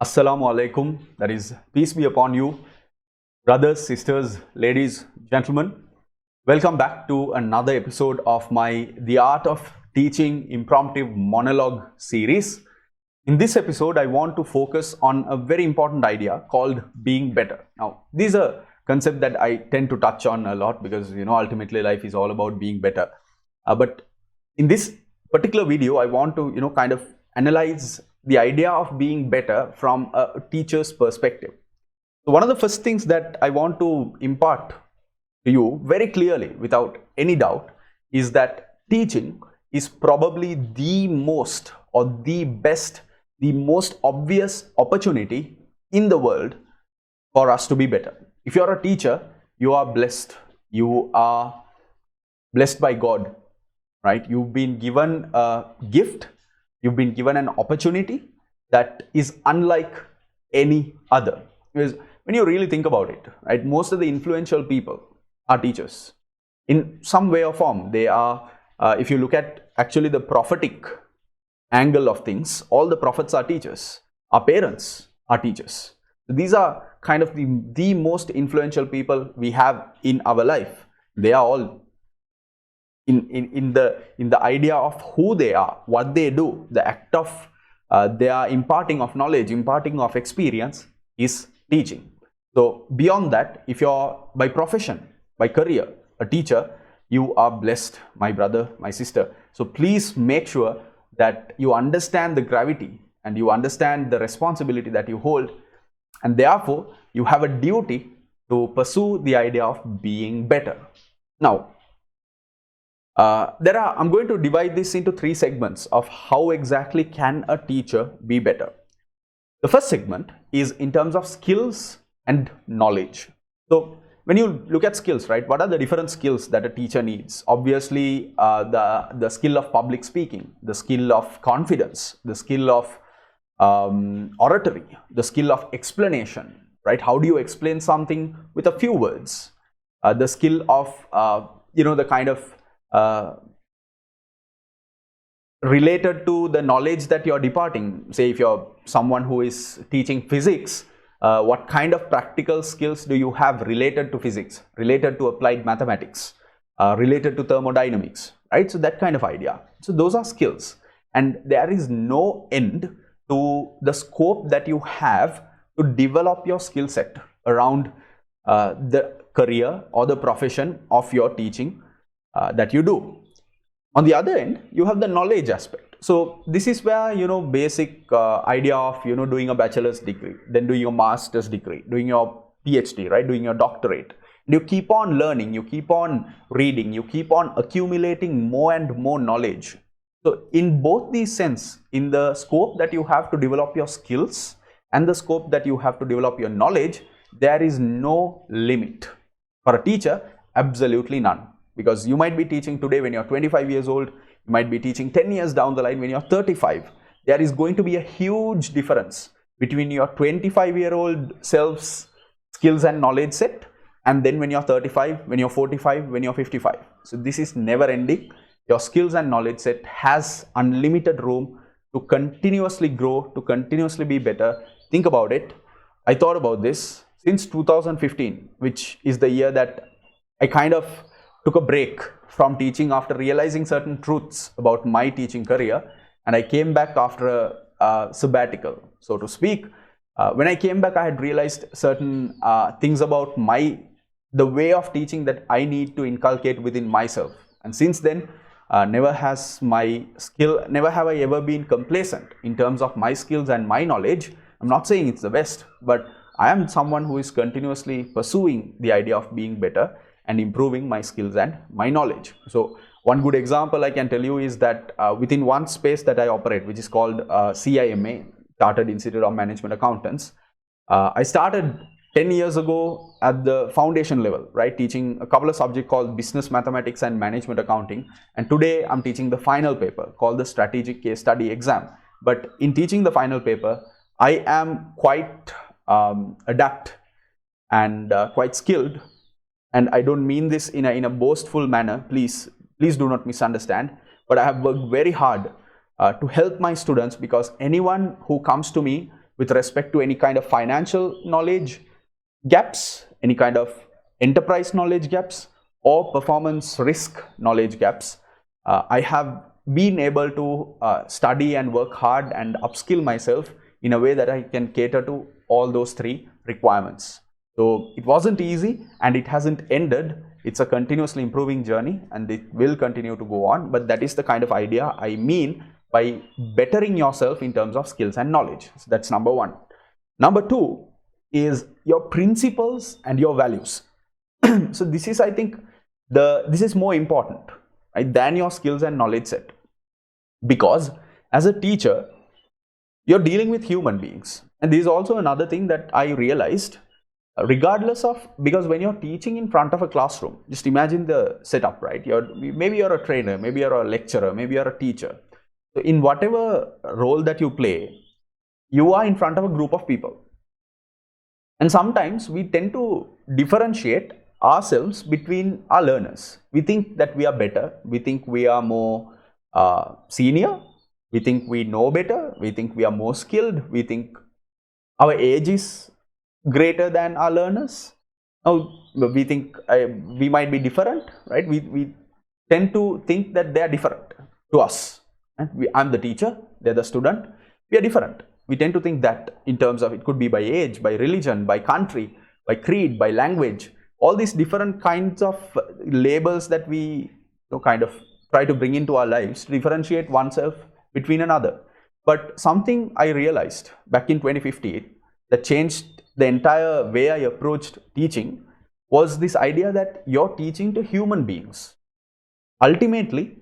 Assalamu alaikum, that is, peace be upon you, brothers, sisters, ladies, gentlemen. Welcome back to another episode of my The Art of Teaching Impromptu Monologue series. In this episode, I want to focus on a very important idea called being better. Now, this is a concept that I tend to touch on a lot because, ultimately life is all about being better. But in this particular video, I want to, kind of analyze the idea of being better from a teacher's perspective. So one of the first things that I want to impart to you very clearly, without any doubt, is that teaching is probably the most or the best, the most obvious opportunity in the world for us to be better. If you're a teacher, you are blessed. You are blessed by God, right? You've been given a gift. You've been given an opportunity that is unlike any other. Because when you really think about it, right, most of the influential people are teachers. In some way or form, they are, if you look at actually the prophetic angle of things, all the prophets are teachers. Our parents are teachers. These are kind of the most influential people we have in our life. They are all in the idea of who they are, what they do, the act of they are imparting of knowledge, imparting of experience is teaching. So beyond that, if you're by profession, by career, a teacher, you are blessed, my brother, my sister. So please make sure that you understand the gravity and you understand the responsibility that you hold, and therefore you have a duty to pursue the idea of being better. Now, I'm going to divide this into three segments of how exactly can a teacher be better. The first segment is in terms of skills and knowledge. So when you look at skills, right, what are the different skills that a teacher needs? Obviously, the skill of public speaking, the skill of confidence, the skill of oratory, the skill of explanation, right? How do you explain something with a few words? The skill of, the kind of related to the knowledge that you're departing. Say if you're someone who is teaching physics, what kind of practical skills do you have related to physics, related to applied mathematics, related to thermodynamics, right? So that kind of idea. So those are skills, and there is no end to the scope that you have to develop your skill set around the career or the profession of your teaching that you do. On the other end, you have the knowledge aspect. So this is where, basic idea of, doing a bachelor's degree, then doing your master's degree, doing your PhD, right, doing your doctorate. And you keep on learning, you keep on reading, you keep on accumulating more and more knowledge. So in both these sense, in the scope that you have to develop your skills and the scope that you have to develop your knowledge, there is no limit. For a teacher, absolutely none. Because you might be teaching today when you're 25 years old, you might be teaching 10 years down the line when you're 35. There is going to be a huge difference between your 25-year-old self's skills and knowledge set, and then when you're 35, when you're 45, when you're 55. So this is never ending. Your skills and knowledge set has unlimited room to continuously grow, to continuously be better. Think about it. I thought about this since 2015, which is the year that I kind of took a break from teaching after realizing certain truths about my teaching career, and I came back after a sabbatical, so to speak. When I came back, I had realized certain things about the way of teaching that I need to inculcate within myself. And since then, never have I ever been complacent in terms of my skills and my knowledge. I'm not saying it's the best, but I am someone who is continuously pursuing the idea of being better and improving my skills and my knowledge. So one good example I can tell you is that within one space that I operate, which is called CIMA, Chartered Institute of Management Accountants, I started 10 years ago at the foundation level, right, teaching a couple of subjects called business mathematics and management accounting, and today I'm teaching the final paper called the strategic case study exam. But in teaching the final paper, I am quite adept and quite skilled. And I don't mean this in a boastful manner, please do not misunderstand, but I have worked very hard to help my students, because anyone who comes to me with respect to any kind of financial knowledge gaps, any kind of enterprise knowledge gaps, or performance risk knowledge gaps. I have been able to study and work hard and upskill myself in a way that I can cater to all those three requirements. So it wasn't easy, and it hasn't ended. It's a continuously improving journey, and it will continue to go on. But that is the kind of idea I mean by bettering yourself in terms of skills and knowledge. So that's number one. Number two is your principles and your values. So this is, I think, this is more important, right, than your skills and knowledge set, because as a teacher, you're dealing with human beings. And this is also another thing that I realized, regardless of, because when you're teaching in front of a classroom, just imagine the setup, right? Maybe you're a trainer, maybe you're a lecturer, maybe you're a teacher. So in whatever role that you play, you are in front of a group of people. And sometimes we tend to differentiate ourselves between our learners. We think that we are better. We think we are more senior. We think we know better. We think we are more skilled. We think our age is greater than our learners. Now, we think we might be different, right? We tend to think that they are different to us. I'm the teacher, they're the student. We are different. We tend to think that in terms of, it could be by age, by religion, by country, by creed, by language, all these different kinds of labels that we kind of try to bring into our lives to differentiate oneself between another. But something I realized back in 2015 that changed the entire way I approached teaching was this idea that you're teaching to human beings. Ultimately,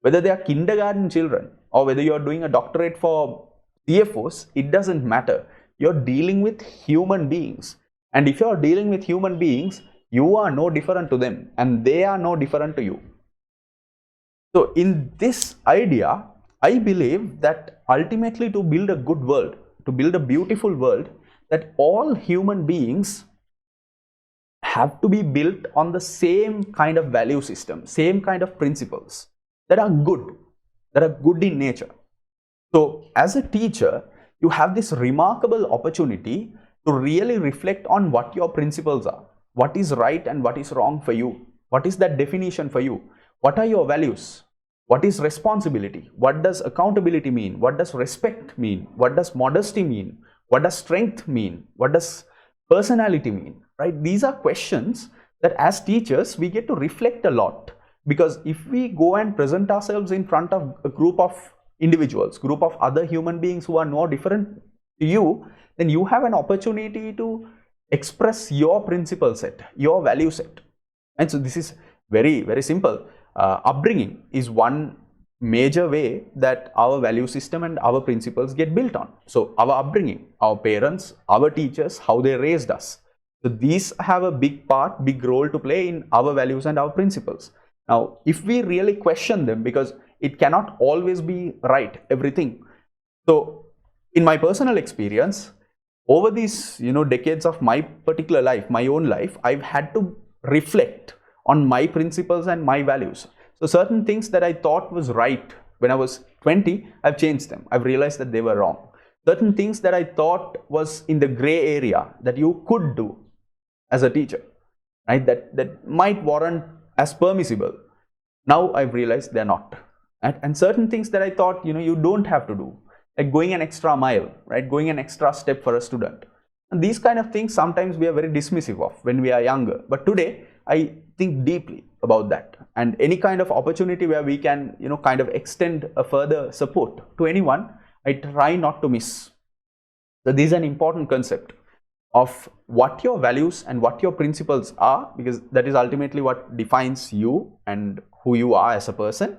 whether they are kindergarten children or whether you're doing a doctorate for CFOs, it doesn't matter. You're dealing with human beings. And if you're dealing with human beings, you are no different to them and they are no different to you. So in this idea, I believe that ultimately to build a good world, to build a beautiful world, that all human beings have to be built on the same kind of value system, same kind of principles that are good in nature. So as a teacher, you have this remarkable opportunity to really reflect on what your principles are, what is right and what is wrong for you, what is that definition for you, what are your values, what is responsibility, what does accountability mean, what does respect mean, what does modesty mean, what does strength mean, what does personality mean, right? These are questions that as teachers we get to reflect a lot, because if we go and present ourselves in front of a group of individuals, group of other human beings who are no different to you, then you have an opportunity to express your principle set, your value set. And so this is very, very simple. Upbringing is one major way that our value system and our principles get built on. So our upbringing, our parents, our teachers, how they raised us. So these have a big part, big role to play in our values and our principles. Now, if we really question them, because it cannot always be right, everything. So in my personal experience, over these decades of my particular life, my own life, I've had to reflect on my principles and my values. So certain things that I thought was right when I was 20, I've changed them. I've realized that they were wrong. Certain things that I thought was in the gray area that you could do as a teacher, right, that might warrant as permissible, now I've realized they're not. And certain things that I thought you don't have to do, like going an extra mile, right, going an extra step for a student. And these kind of things sometimes we are very dismissive of when we are younger. But today I think deeply about that, and any kind of opportunity where we can kind of extend a further support to anyone, I try not to miss. So this is an important concept of what your values and what your principles are, because that is ultimately what defines you and who you are as a person.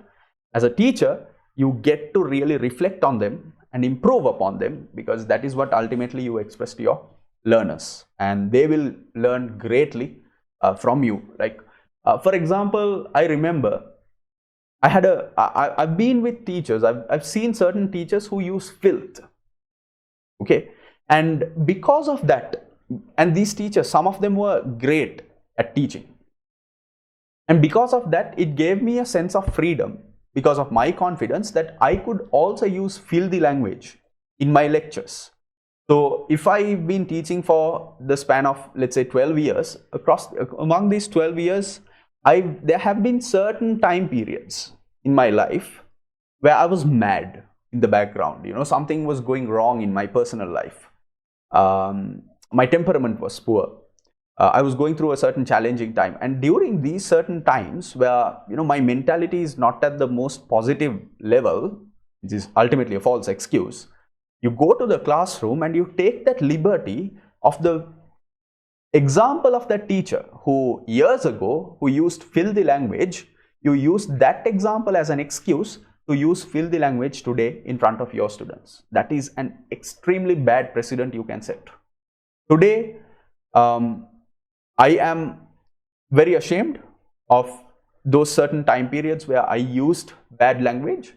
As a teacher, you get to really reflect on them and improve upon them, because that is what ultimately you express to your learners, and they will learn greatly from you. Like for example, I remember I've been with teachers, I've seen certain teachers who use filth, okay, and because of that, and these teachers, some of them were great at teaching, and because of that, it gave me a sense of freedom, because of my confidence that I could also use filthy language in my lectures, So if I've been teaching for the span of, let's say, 12 years, among these 12 years, there have been certain time periods in my life where I was mad in the background. Something was going wrong in my personal life. My temperament was poor. I was going through a certain challenging time, and during these certain times where my mentality is not at the most positive level, which is ultimately a false excuse, you go to the classroom and you take that liberty of the example of that teacher who years ago who used filthy language. You use that example as an excuse to use filthy language today in front of your students. That is an extremely bad precedent you can set. Today, I am very ashamed of those certain time periods where I used bad language.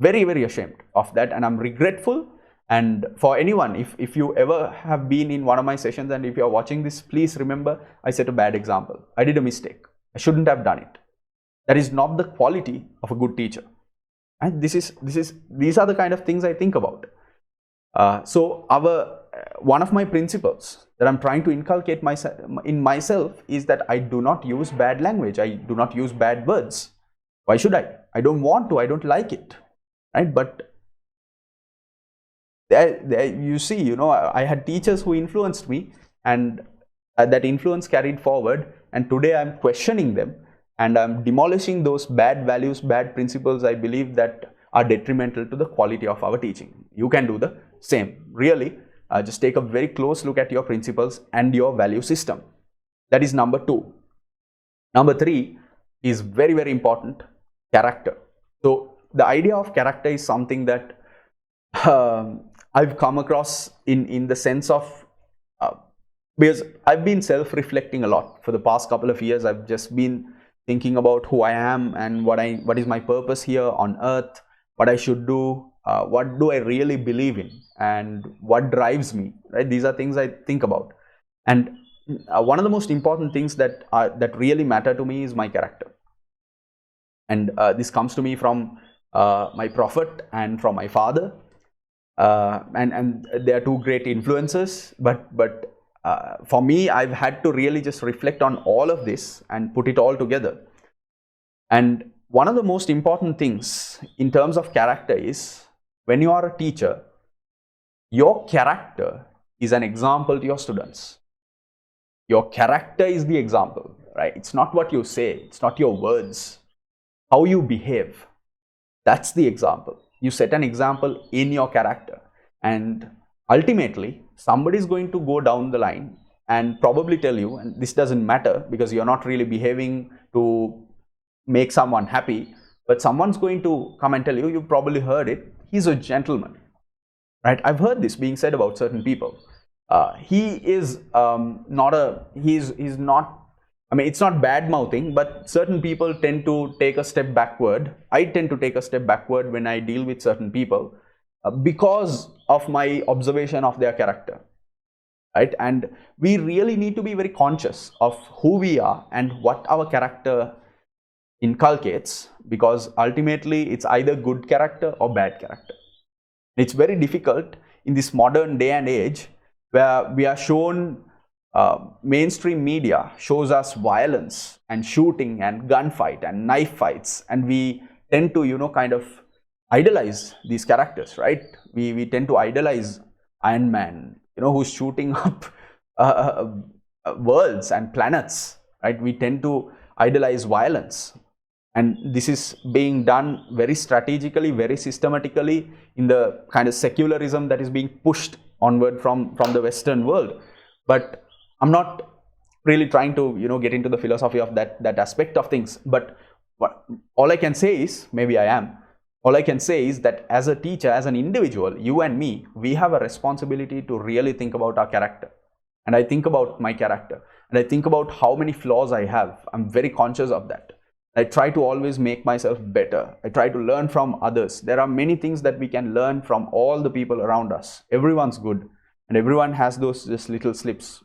Very, very ashamed of that, and I'm regretful. And for anyone, if you ever have been in one of my sessions and if you're watching this, please remember I set a bad example. I did a mistake. I shouldn't have done it. That is not the quality of a good teacher. And these are the kind of things I think about. So one of my principles that I'm trying to inculcate in myself is that I do not use bad language. I do not use bad words. Why should I? I don't want to. I don't like it. Right? But there you see, I had teachers who influenced me, and that influence carried forward. And today I'm questioning them, and I'm demolishing those bad values, bad principles I believe that are detrimental to the quality of our teaching. You can do the same. Really, just take a very close look at your principles and your value system. That is number 2. Number 3 is very, very important: character. So the idea of character is something that I've come across in the sense of, because I've been self-reflecting a lot for the past couple of years. I've just been thinking about who I am and what is my purpose here on earth, what I should do, what do I really believe in, and what drives me, right? These are things I think about. And one of the most important things that really matter to me is my character. And this comes to me from my prophet and from my father. And they are two great influences, but for me, I've had to really just reflect on all of this and put it all together. And one of the most important things in terms of character is, when you are a teacher, your character is an example to your students. Your character is the example, right? It's not what you say, it's not your words, how you behave. That's the example. You set an example in your character, and ultimately somebody is going to go down the line and probably tell you, and this doesn't matter because you're not really behaving to make someone happy, but someone's going to come and tell you, you've probably heard it, he's a gentleman, right? I've heard this being said about certain people. He is he's not, I mean, it's not bad mouthing, but certain people tend to take a step backward. I tend to take a step backward when I deal with certain people because of my observation of their character, right? And we really need to be very conscious of who we are and what our character inculcates, because ultimately it's either good character or bad character. It's very difficult in this modern day and age where we are shown, mainstream media shows us violence and shooting and gunfight and knife fights, and we tend to kind of idolize these characters, right? We tend to idolize Iron Man, who's shooting up worlds and planets, right? We tend to idolize violence, and this is being done very strategically, very systematically in the kind of secularism that is being pushed onward from the Western world. But I'm not really trying to get into the philosophy of that aspect of things, but all I can say is, maybe I am, all I can say is that as a teacher, as an individual, you and me, we have a responsibility to really think about our character. And I think about my character, and I think about how many flaws I have. I'm very conscious of that. I try to always make myself better. I try to learn from others. There are many things that we can learn from all the people around us. Everyone's good, and everyone has those just little slips,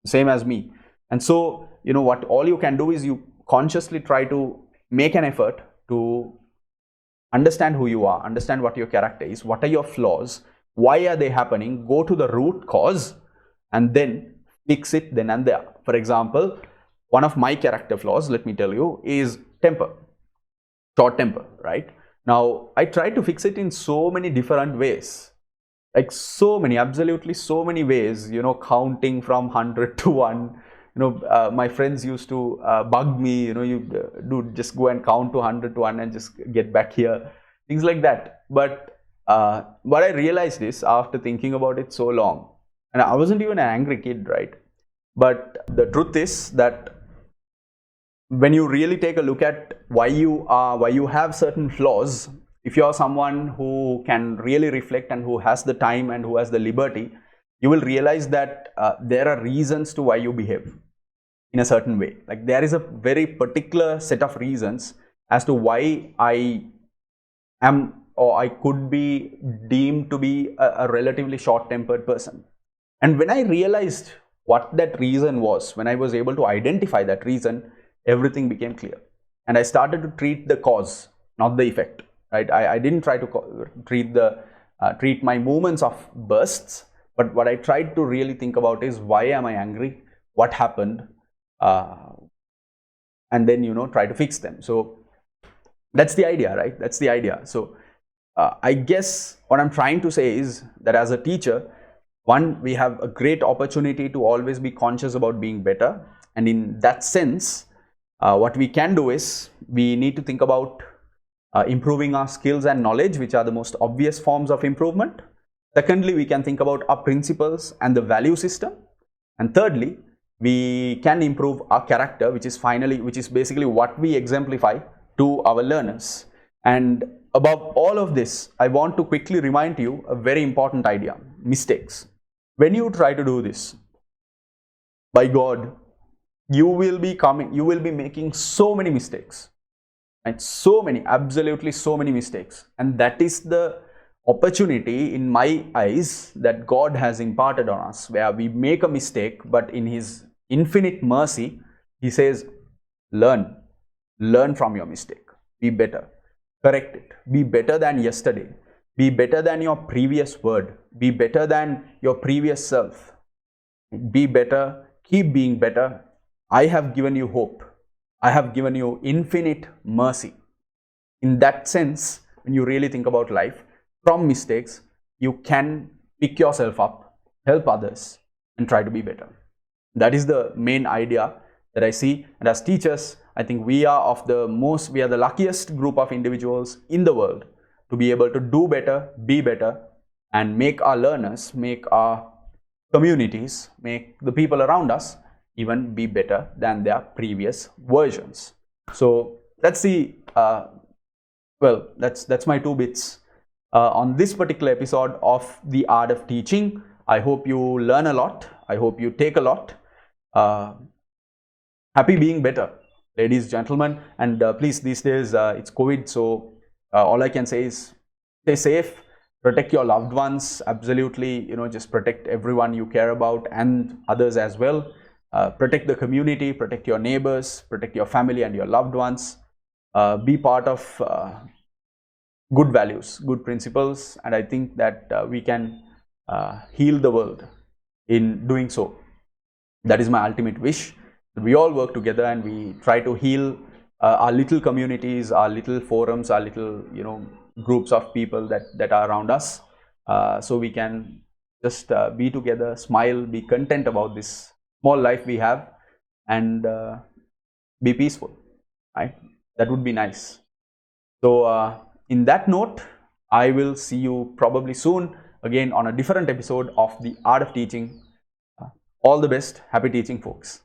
same as me. And so, what all you can do is you consciously try to make an effort to understand who you are, understand what your character is, what are your flaws, why are they happening, go to the root cause, and then fix it then and there. For example, one of my character flaws, let me tell you, is temper, short temper, right? Now, I try to fix it in so many different ways, like so many, absolutely so many ways, counting from 100 to 1. My friends used to bug me, you just go and count to 100 to 1 and just get back here, things like that. But what I realized is, after thinking about it so long, and I wasn't even an angry kid, right? But the truth is that when you really take a look at why you have certain flaws, if you're someone who can really reflect and who has the time and who has the liberty, you will realize that there are reasons to why you behave in a certain way. Like, there is a very particular set of reasons as to why I am, or I could be deemed to be a relatively short-tempered person. And when I realized what that reason was, when I was able to identify that reason, everything became clear. And I started to treat the cause, not the effect, right? I didn't try to treat my moments of bursts, but what I tried to really think about is, why am I angry? What happened? And then, try to fix them. So that's the idea, right? That's the idea. So I guess what I'm trying to say is that as a teacher, one, we have a great opportunity to always be conscious about being better. And in that sense, what we can do is, we need to think about improving our skills and knowledge, which are the most obvious forms of improvement. Secondly, we can think about our principles and the value system. And thirdly, we can improve our character, which is basically what we exemplify to our learners. And above all of this, I want to quickly remind you a very important idea: mistakes. When you try to do this, by God, you will be making so many mistakes, right? So many, absolutely so many mistakes. And that is the opportunity, in my eyes, that God has imparted on us, where we make a mistake, but in His infinite mercy, He says, learn from your mistake, be better, correct it, be better than yesterday, be better than your previous word, be better than your previous self, be better, keep being better. I have given you hope, I have given you infinite mercy. In that sense, when you really think about life, from mistakes, you can pick yourself up, help others, and try to be better. That is the main idea that I see. And as teachers, I think we are the luckiest group of individuals in the world to be able to do better, be better, and make our learners, make our communities, make the people around us even be better than their previous versions. So that's that's my 2 bits on this particular episode of The Art of Teaching. I hope you learn a lot. I hope you take a lot. Happy being better, ladies, gentlemen. And please, these days it's COVID, so all I can say is stay safe, protect your loved ones. Absolutely, just protect everyone you care about and others as well. Protect the community, protect your neighbors, protect your family and your loved ones. Be part of good values, good principles, and I think that we can heal the world in doing so. That is my ultimate wish. We all work together and we try to heal our little communities, our little forums, our little groups of people that are around us, so we can just be together, smile, be content about this small life we have, and be peaceful, right? That would be nice. So in that note, I will see you probably soon again on a different episode of The Art of Teaching. All the best. Happy teaching, folks.